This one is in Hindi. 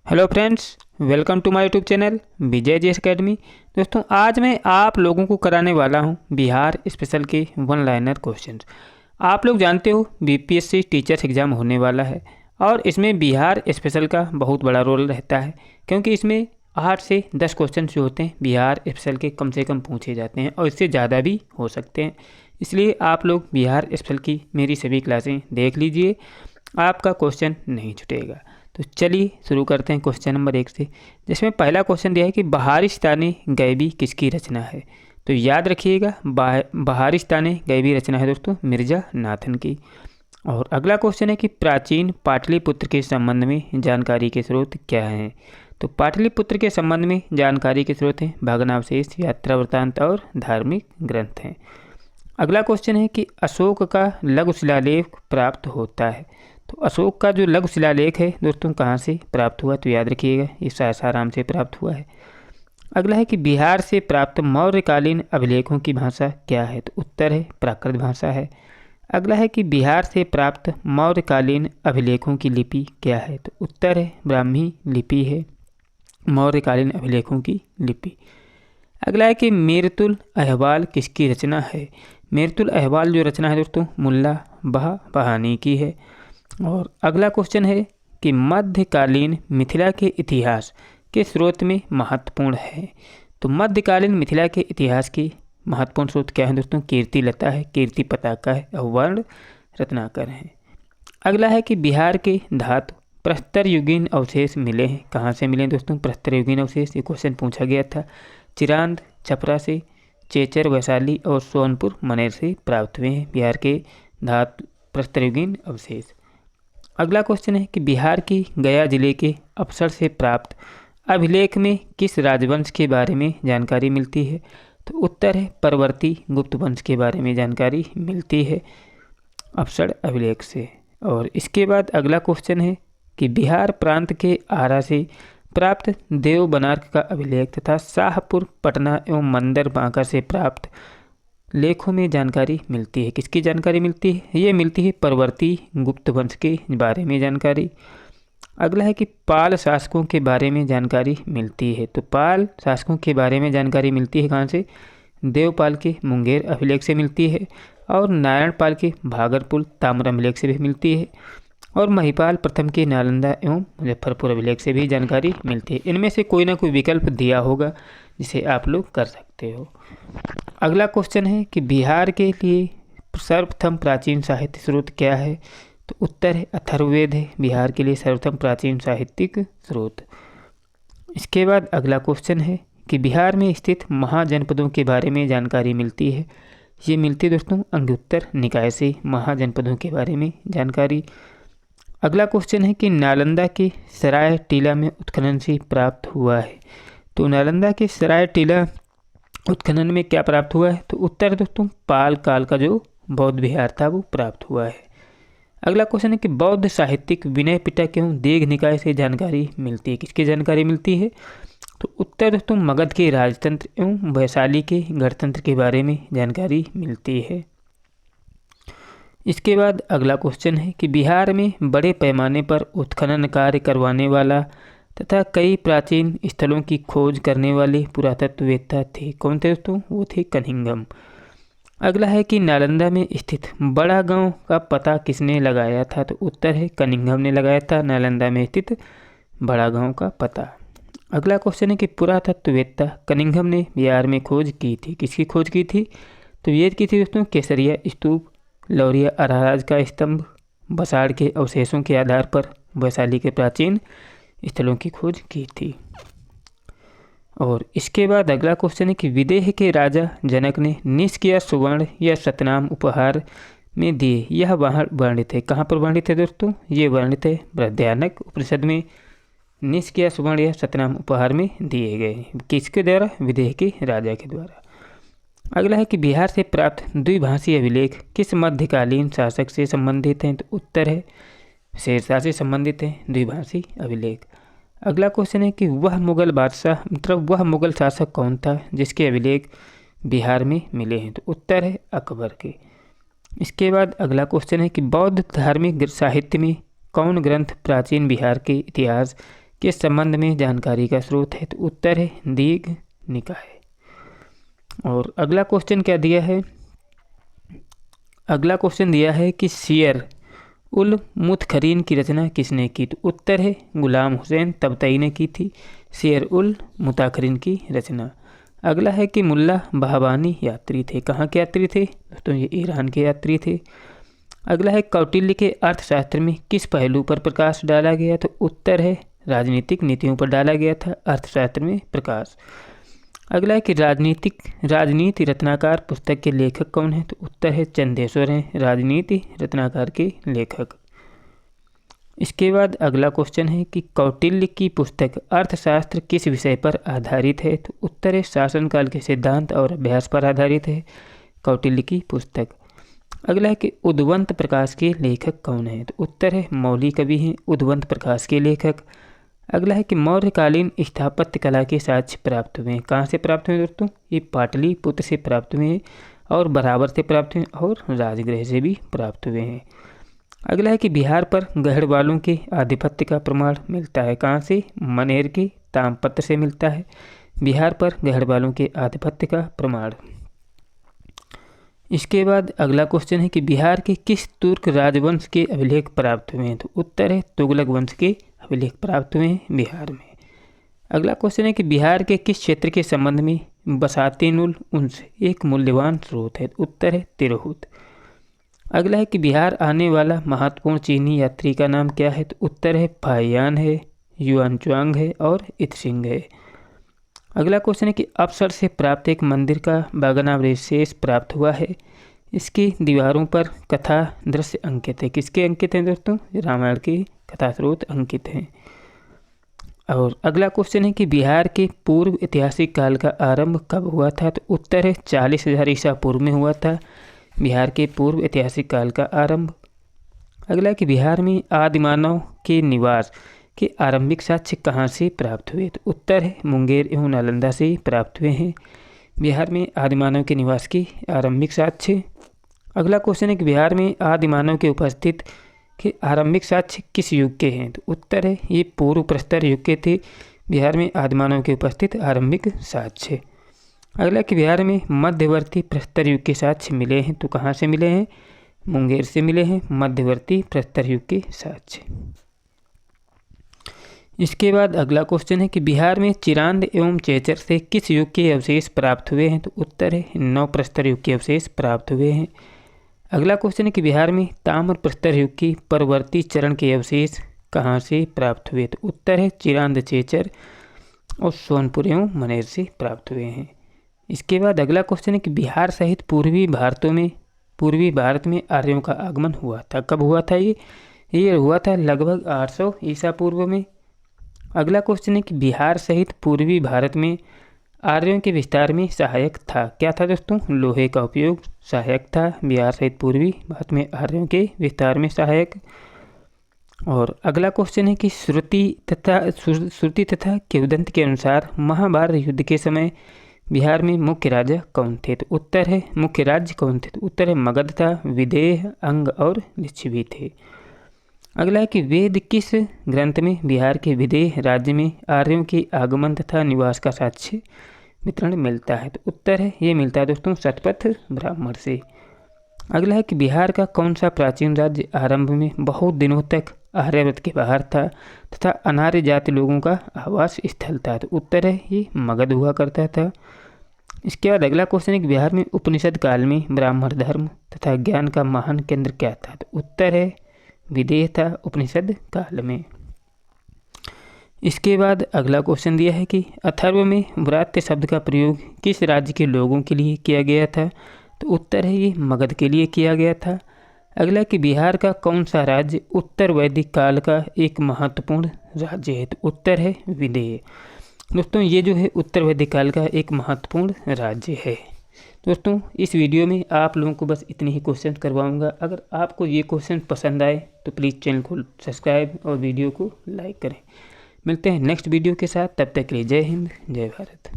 Hello friends, welcome to my YouTube channel Vijay ji academy. दोस्तों, आज मैं आप लोगों को कराने वाला हूं बिहार स्पेशल के वन लाइनर क्वेश्चंस। आप लोग जानते हो बीपीएससी टीचर्स एग्ज़ाम होने वाला है और इसमें बिहार स्पेशल का बहुत बड़ा रोल रहता है, क्योंकि इसमें 8 से 10 क्वेश्चन जो होते हैं बिहार स्पेशल के कम से कम पूछे जाते हैं और इससे ज़्यादा भी हो सकते हैं। इसलिए आप लोग बिहार स्पेशल की मेरी सभी क्लासें देख लीजिए, आपका क्वेश्चन नहीं छूटेगा। तो चलिए शुरू करते हैं क्वेश्चन नंबर 1 से, जिसमें पहला क्वेश्चन दिया है कि बहारिस्तान गैबी किसकी रचना है। तो याद रखिएगा, बहारिस्तान गैबी रचना है दोस्तों मिर्जा नाथन की। और अगला क्वेश्चन है कि प्राचीन पाटलिपुत्र के संबंध में जानकारी के स्रोत क्या हैं। तो पाटलिपुत्र के संबंध में जानकारी के स्रोत हैं भग्नावशेष, यात्रा वृत्तांत और धार्मिक ग्रंथ हैं। अगला क्वेश्चन है कि अशोक का लघु शिलालेख प्राप्त होता है। तो अशोक का जो लघु शिलालेख है दोस्तों कहाँ से प्राप्त हुआ, तो याद रखिएगा ये सासाराम से प्राप्त हुआ है। अगला है कि बिहार से प्राप्त मौर्यकालीन अभिलेखों की भाषा क्या है। तो उत्तर है प्राकृत भाषा है। अगला है कि बिहार से प्राप्त मौर्यकालीन अभिलेखों की लिपि क्या है। तो उत्तर है ब्राह्मी लिपि है मौर्यकालीन अभिलेखों की लिपि। अगला है कि मीरतुल अहवाल किसकी रचना है। मीरतुल अहवाल जो रचना है दोस्तों मुल्ला बहानी की है। और अगला क्वेश्चन है कि मध्यकालीन मिथिला के इतिहास के स्रोत में महत्वपूर्ण है। तो मध्यकालीन मिथिला के इतिहास की महत्वपूर्ण स्रोत क्या है दोस्तों, कीर्ति लता है, कीर्ति पताका है और वर्ण रत्नाकर है। अगला है कि बिहार के धातु प्रस्तर युगीन अवशेष मिले हैं। कहाँ से मिले दोस्तों प्रस्तर युगीन अवशेष, ये क्वेश्चन पूछा गया था। चिरांद छपरा से, चेचर वैशाली और सोनपुर मनेर से प्राप्त हुए हैं बिहार के धातु प्रस्तर युगीन अवशेष। अगला क्वेश्चन है कि बिहार की गया जिले के अफसर से प्राप्त अभिलेख में किस राजवंश के बारे में जानकारी मिलती है। तो उत्तर है परवर्ती गुप्त वंश के बारे में जानकारी मिलती है अफसर अभिलेख से। और इसके बाद अगला क्वेश्चन है कि बिहार प्रांत के आरा से प्राप्त देव बनार्क का अभिलेख तथा शाहपुर पटना एवं मंदर बांका से प्राप्त लेखों में जानकारी मिलती है। किसकी जानकारी मिलती है, ये मिलती है परवर्ती गुप्त वंश के बारे में जानकारी। अगला है कि पाल शासकों के बारे में जानकारी मिलती है। तो पाल शासकों के बारे में जानकारी मिलती है कहाँ से, देवपाल के मुंगेर अभिलेख से मिलती है और नारायण पाल के भागलपुर ताम्र अभिलेख से भी मिलती है और महिपाल प्रथम के नालंदा एवं मुजफ्फरपुर अभिलेख से भी जानकारी मिलती है। इनमें से कोई ना कोई विकल्प दिया होगा जिसे आप लोग कर सकते हो। अगला क्वेश्चन है कि बिहार के लिए सर्वप्रथम प्राचीन साहित्य स्रोत क्या है। तो उत्तर है अथर्ववेद है बिहार के लिए सर्वप्रथम प्राचीन साहित्यिक स्रोत। इसके बाद अगला क्वेश्चन है कि बिहार में स्थित महाजनपदों के बारे में जानकारी मिलती है। ये मिलती है दोस्तों अंगुत्तर निकाय से महाजनपदों के बारे में जानकारी। अगला क्वेश्चन है कि नालंदा के सराय टीला में उत्खनन से प्राप्त हुआ है। तो नालंदा के सराय टीला उत्खनन में क्या प्राप्त हुआ है। तो उत्तर दोस्तों पाल काल का जो बौद्ध विहार था वो प्राप्त हुआ है। अगला क्वेश्चन है कि बौद्ध साहित्यिक विनय पिटक एवं दीघ निकाय से जानकारी मिलती है। किसकी जानकारी मिलती है। तो उत्तर दोस्तों मगध के राजतंत्र एवं वैशाली के गणतंत्र के बारे में जानकारी मिलती है। इसके बाद अगला क्वेश्चन है कि बिहार में बड़े पैमाने पर उत्खनन कार्य करवाने वाला तथा कई प्राचीन स्थलों की खोज करने वाले पुरातत्ववेत्ता थे। कौन थे दोस्तों, वो थे कनिंघम। अगला है कि नालंदा में स्थित बड़ा गांव का पता किसने लगाया था। तो उत्तर है कनिंघम ने लगाया था नालंदा में स्थित बड़ा गांव का पता। अगला क्वेश्चन है कि पुरातत्ववेत्ता कनिंघम ने बिहार में खोज की थी। किसकी खोज की थी। तो ये की थी दोस्तों केसरिया स्तूप, लौरिया अराराज का स्तंभ, बसाड़ के अवशेषों के आधार पर वैशाली के प्राचीन स्थलों की खोज की थी। और इसके बाद अगला क्वेश्चन है कि विदेह के राजा जनक ने निष्क या सुवर्ण या सतनाम उपहार में दिए, यह वहाँ वर्णित है। कहाँ पर वर्णित है दोस्तों, ये वर्णित है बृहदारण्यक उपनिषद में। निष्क या सुवर्ण या सतनाम उपहार में दिए गए किसके द्वारा, विदेह के राजा के द्वारा। अगला है कि बिहार से प्राप्त द्विभाषी अभिलेख किस मध्यकालीन शासक से संबंधित हैं। तो उत्तर है शेरशाह से संबंधित है द्विभाषी अभिलेख। अगला क्वेश्चन है कि वह मुगल बादशाह वह मुगल शासक कौन था जिसके अभिलेख बिहार में मिले हैं। तो उत्तर है अकबर के। इसके बाद अगला क्वेश्चन है कि बौद्ध धार्मिक साहित्य में कौन ग्रंथ प्राचीन बिहार के इतिहास के संबंध में जानकारी का स्रोत है? तो उत्तर है दीर्घ निकाय। और अगला क्वेश्चन क्या दिया है? अगला क्वेश्चन दिया है कि सियर उल मुतखरीन की रचना किसने की? तो उत्तर है गुलाम हुसैन तबतई ने की थी सियर उल मुताखरीन की रचना। अगला है कि मुल्ला बहबानी यात्री थे। कहाँ के यात्री थे दोस्तों? ये ईरान के यात्री थे। अगला है कौटिल्य के अर्थशास्त्र में किस पहलू पर प्रकाश डाला गया? तो उत्तर है राजनीतिक नीतियों पर डाला गया था अर्थशास्त्र में प्रकाश। अगला है कि राजनीति रत्नाकर पुस्तक के लेखक कौन है? तो उत्तर है चंदेश्वर हैं राजनीति रत्नाकर के लेखक। इसके बाद अगला क्वेश्चन है कि कौटिल्य की पुस्तक अर्थशास्त्र किस विषय पर आधारित है? तो उत्तर है शासनकाल के सिद्धांत और अभ्यास पर आधारित है कौटिल्य की पुस्तक। अगला है कि उद्वंत प्रकाश के लेखक कौन है? तो उत्तर है मौली कवि हैं उद्वंत प्रकाश के लेखक। अगला है कि मौर्यकालीन स्थापत्य कला के साक्ष्य प्राप्त हुए हैं। कहाँ से प्राप्त हुए दोस्तों? ये पाटलिपुत्र से प्राप्त हुए हैं और बराबर से प्राप्त हुए और राजगृह से भी प्राप्त हुए हैं। अगला है कि बिहार पर गढ़वालों के आधिपत्य का प्रमाण मिलता है। कहाँ से? मनेर के ताम्रपत्र से मिलता है बिहार पर गढ़वालों के आधिपत्य का प्रमाण। इसके बाद अगला क्वेश्चन है कि बिहार के किस तुर्क राजवंश के अभिलेख प्राप्त हुए हैं? तो उत्तर है तुगलक वंश के अभिलेख प्राप्त हुए हैं बिहार में। अगला क्वेश्चन है कि बिहार के किस क्षेत्र के संबंध में बसातीनुल उन्स एक मूल्यवान स्रोत है? उत्तर है तिरहुत। अगला है कि बिहार आने वाला महत्वपूर्ण चीनी यात्री का नाम क्या है? तो उत्तर है फाहियान है, युआनच्वांग है और इत्सिंग है। अगला क्वेश्चन है कि अप्सर से प्राप्त एक मंदिर का भग्नावशेष प्राप्त हुआ है। इसकी दीवारों पर कथा दृश्य अंकित है। किसके अंकित हैं दोस्तों? रामायण के कथा स्रोत अंकित हैं। और अगला क्वेश्चन है कि बिहार के पूर्व ऐतिहासिक काल का आरंभ कब हुआ था? तो उत्तर है 40,000 ईसा पूर्व में हुआ था बिहार के पूर्व ऐतिहासिक काल का आरंभ। अगला कि बिहार में आदिमानव के निवास के आरंभिक साक्ष्य कहाँ से प्राप्त हुए? तो उत्तर है मुंगेर एवं नालंदा से प्राप्त हुए हैं बिहार में आदिमानव के निवास की आरंभिक साक्ष्य। अगला क्वेश्चन है कि बिहार में आदिमानव के उपस्थित के आरंभिक साक्ष्य किस युग के हैं? तो उत्तर है ये पूर्व प्रस्तर युग के थे बिहार में आदिमानव के उपस्थित आरंभिक साक्ष्य। अगला कि बिहार में मध्यवर्ती प्रस्तर युग के साक्ष्य मिले हैं। तो कहाँ से मिले हैं? मुंगेर से मिले हैं मध्यवर्ती प्रस्तर युग के साक्ष्य। इसके बाद अगला क्वेश्चन है कि बिहार में चिरांद एवं चेचर से किस युग के अवशेष प्राप्त हुए हैं? तो उत्तर है नव प्रस्तर युग के अवशेष प्राप्त हुए हैं। अगला क्वेश्चन है कि बिहार में ताम्र प्रस्तर युग की परवर्ती चरण के अवशेष कहाँ से प्राप्त हुए? तो उत्तर है चिरांद, चेचर और सोनपुर एवं मनेर से प्राप्त हुए हैं। इसके बाद अगला क्वेश्चन है कि बिहार सहित पूर्वी भारत में आर्यों का आगमन हुआ था। कब हुआ था? ये हुआ था लगभग 800 ईसा पूर्व में। अगला क्वेश्चन है कि बिहार सहित पूर्वी भारत में आर्यों के विस्तार में सहायक था। क्या था दोस्तों? लोहे का उपयोग सहायक था बिहार सहित पूर्वी भारत में आर्यों के विस्तार में सहायक। और अगला क्वेश्चन है कि श्रुति तथा किंवदंती के अनुसार महाभारत युद्ध के समय बिहार में मुख्य राजा कौन थे? तो उत्तर है मुख्य राज्य कौन थे? तो उत्तर है मगध था, विदेह, अंग और लिच्छवी थे। अगला है कि वेद किस ग्रंथ में बिहार के विदेह राज्य में आर्यों के आगमन तथा निवास का साक्ष्य वितरण मिलता है? तो उत्तर है ये मिलता है दोस्तों शतपथ ब्राह्मण से। अगला है कि बिहार का कौन सा प्राचीन राज्य आरंभ में बहुत दिनों तक आर्यावर्त के बाहर था तथा अनार्य जाति लोगों का आवास स्थल था? तो उत्तर है ये मगध हुआ करता था। इसके बाद अगला क्वेश्चन है कि बिहार में उपनिषद काल में ब्राह्मण धर्म तथा ज्ञान का महान केंद्र क्या था? तो उत्तर है विदेह था उपनिषद काल में। इसके बाद अगला क्वेश्चन दिया है कि अथर्व में व्रात्य शब्द का प्रयोग किस राज्य के लोगों के लिए किया गया था? तो उत्तर है ये मगध के लिए किया गया था। अगला कि बिहार का कौन सा राज्य उत्तर वैदिक काल का एक महत्वपूर्ण राज्य है? तो उत्तर है विदेह। दोस्तों ये जो है उत्तर वैदिक काल का एक महत्वपूर्ण राज्य है। दोस्तों इस वीडियो में आप लोगों को बस इतने ही क्वेश्चन करवाऊंगा। अगर आपको ये क्वेश्चन पसंद आए तो प्लीज़ चैनल को सब्सक्राइब और वीडियो को लाइक करें। मिलते हैं नेक्स्ट वीडियो के साथ, तब तक के लिए जय हिंद, जय भारत।